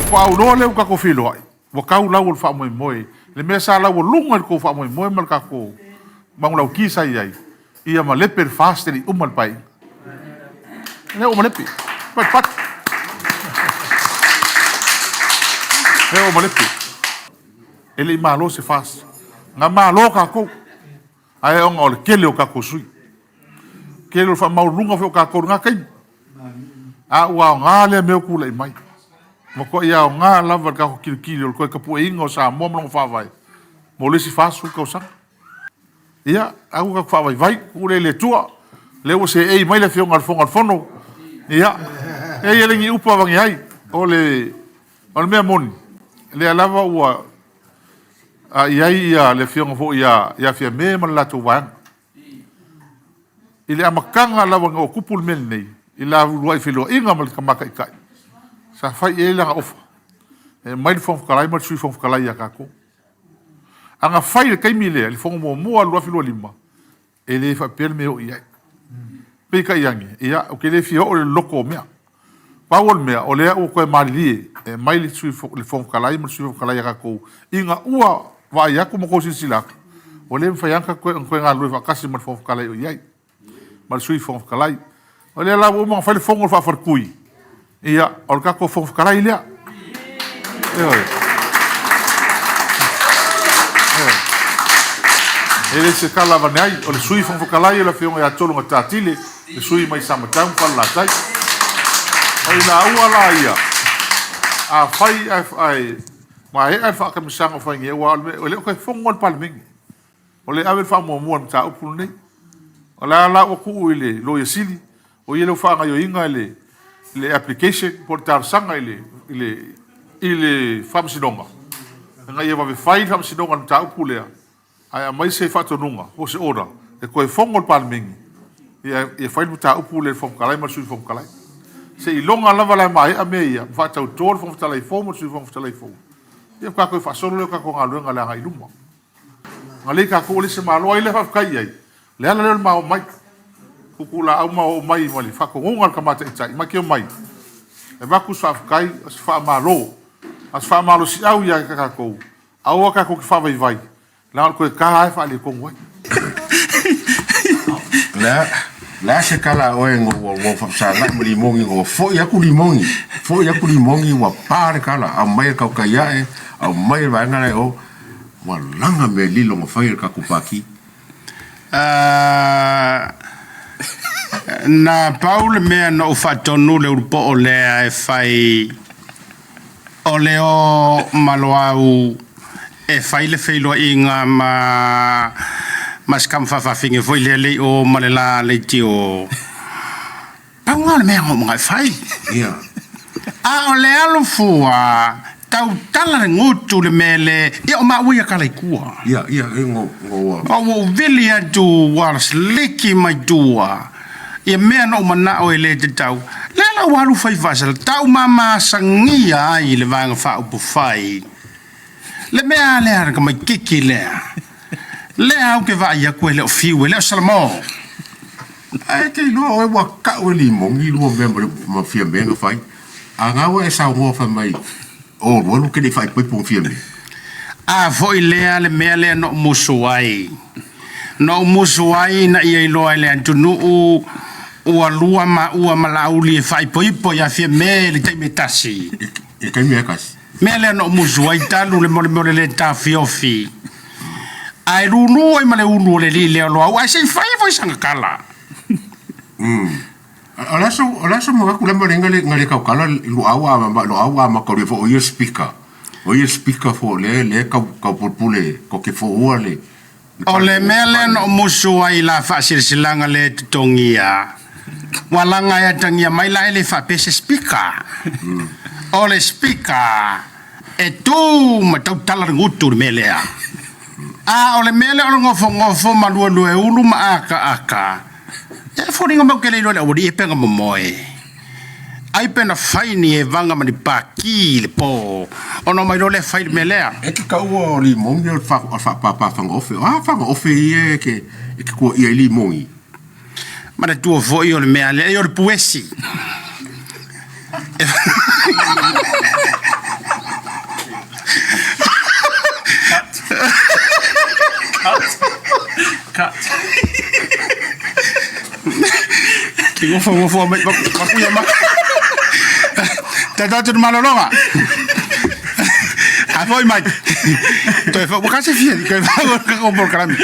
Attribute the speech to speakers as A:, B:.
A: Pau no le ka ko filo ai. Wa kau lau fa moi moi. Le me sa lau lunga ko fa moi moi mal ka ko. Mang lau ki sai ai. Ia ma le per fast ni umal pai. Ne o malepi. Pat. Ne o malepi. Ele malo se faz. Nga malo ka ko. Ai on ol kele o ka ko sui. Kele fa mau lunga fe o ka ko nga kai. A wa nga le me ku le mai. Mo ko ia nga lava ka ko kili ko ka pu ingo sa mo mo fa vai. Mo le si faz su ka sa. Ia au ka fa vai ku le tua. Le o se ei mai le fe ngal fono. Ia. E ele ngi upa wangi ai. Ole me mon. Le lava wa ia le fe ngo ia fe me man la tu wan. Ile amakanga lava ngo kupul men nei. Ila luai filo inga mal ka maka kai. Sa fai e la ofa. E mai le fonf kalai mal sui fonf kalai ya kako. Anga fai le kai mile le fongo mo lua filo lima. Ele fa pel me o ia. Pe kai yangi. Ia o ke le fio o le loko mea. Pawol mea o le o ko mali e mai le sui le fonf kalai mal sui fonf kalai ya kako. Inga ua va ya ko mo ko sila. O le fa yanka ko nga lua fa kasi mal fonf kalai o ia. Mal sui fonf kalai. O le la o mo fa le fongo fa farkui. Ia, o ka ko fonf kalai lea. Ele se kala vanai, o le sui fonf kalai la fionga ya tolu ngatatile, le sui mai sama tau fa la tai. O ina ua la ia. A fai mai ai fa ka misanga fa nge wa o le ko fongo palmingi. O le ave fa mo ta upul nei. O la o ku ile lo yesili, o ile fa nga yo inga le application portar sanga ile fam sinonga nga ia va fai fam sinonga ta upulea ai mai se fa tonunga o se ora e ko fongo palmingi ia fai ta upule fom kalai ma sui fom kalai se ilonga lava la mai a meia fa ta tor fom talai fom sui fom talai fom ia ka ko fa solo ka ko nga la ngai luma ngali ka ko le se malo ile fa kai ai le ala le ma mai kukula au mau mai mali fa ko ngal ka mata itai ma ke mai e va ku sa kai as fa malo si au ya ka ko au ka ko fa vai la ko ka ai fa le ko ngoi
B: la se kala o ngo wo fa sa la mo limongi o fo ya ku limongi wa par kala a mai ka ya e a mai va ngana o wa langa me lilo mo fa ka ku paki
C: na Paul mea no fatonu le urpo o lea e fai o leo maloau e fai le feilo inga mas kam fafinge foi le o malela le tio Paul le mea ngomong e fai a o le alo fua tau tala ngutu le mele ia o mauia kalai kua
B: ia ngo
C: o vili atu waras liki mai tua ia mea no mana o ele te tau lela walu fai vasal tau mama sangia ai le vanga fa upu fai le mea lea ka mai kiki lea au ke va ia ko le fiu le salmo
B: ai ke no o wa ka o limongi lu ma fia benga fai anga o e sa ho fa mai o lo ke le fai poi pon fia
C: a foi lea le mea lea no musuai na ia ilo ele antunu ua lua ma lauli e fai poi a fia me le taime tasi
B: e kai me kas
C: me le no musuai talu le mole le ta fiofi ai runu ai male ulu le le lo ai sei fai foi sanga kala
B: ala so mo ka le ngale ka kala lo awa ma ko le fo o speaker fo le ka popule ko ke fo ole
C: o le mele no musuai la fa silanga le tongia walanga ya tangia mai la ele fa pese speaker o le speaker e tu ma tau tala ngutu mele o le mele o ngofo malua e ulu ma aka e fo ringa mo kele le ori e penga momoe ai pena faini e vanga mani paki le po ono mai le fai melea
B: e ke kau limong yo fa fanga ofe e ke ko ia limongi
C: mana tu vo yo le mea le yo le puesi ngofo mai makuya ma tatau tu malolonga a foi mai toi fa kasi fia que va con por carami